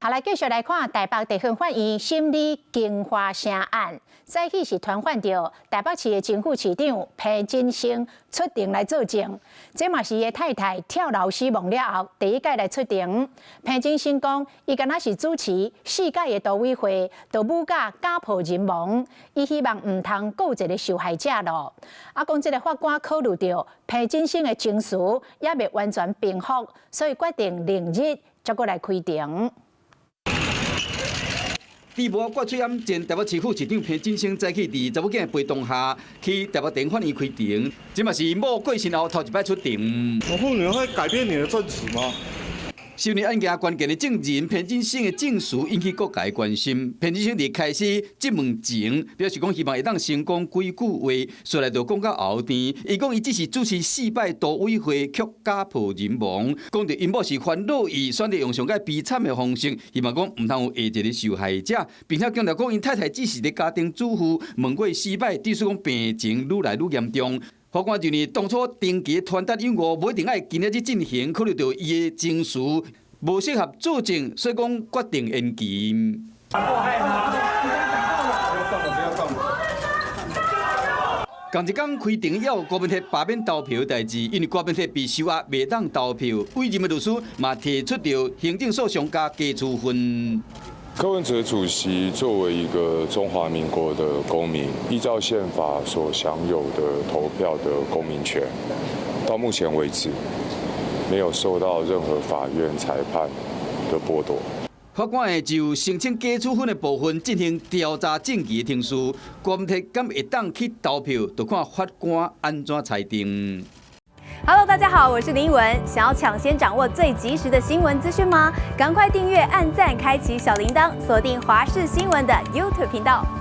好，来继续来看台北地方法院审理金华城案，再起是传唤到台北市的前副市长裴金星出庭来作证。这嘛是伊太太跳楼死亡了后第一届来出庭。裴金星讲，伊敢若是主持4届的都委会，就母甲家破人亡，伊希望唔通告一个受害者咯。讲这个法官考虑到裴金星的情绪也未完全平复，所以决定另日再过来开庭。地无郭翠庵前台北市副市长裴金星早起伫查某囝陪同下去台北地方法院开庭，这嘛是某过身后头一摆出庭。我妇女会改变你的证词吗？受理案件关键的证人裴金星的证词引起各界关心。裴金星伫开始质问前，表示讲希望会当成功几句话，说来就讲到后庭。伊讲伊只是主持4摆都委会，却家破人亡。讲到因某是烦恼伊选择用上介悲惨的方式，希望讲唔通有下一个受害者，并且强调讲因太太只是个家庭主妇，问过4摆，只是讲病情愈来愈严重。法官认为，当初定期传达有误，不一定爱今日进行，考虑到伊的情绪无适合作证，所以讲决定延期。同一天开庭，也有国民党罢免投票代志，因为国民党被收押，未当投票。委任的律师嘛提出了行政诉讼加加处分。柯文哲主席作为一个中华民国的公民，依照宪法所享有的投票的公民权，到目前为止没有受到任何法院裁判的剥夺。法官会就申请加处分的部分进行调查证据的程序，国民党敢会当去投票，就看法官安怎裁定。Hello， 大家好，我是林依文。想要抢先掌握最及时的新闻资讯吗？赶快订阅、按赞、开启小铃铛，锁定华视新闻的 YouTube 频道。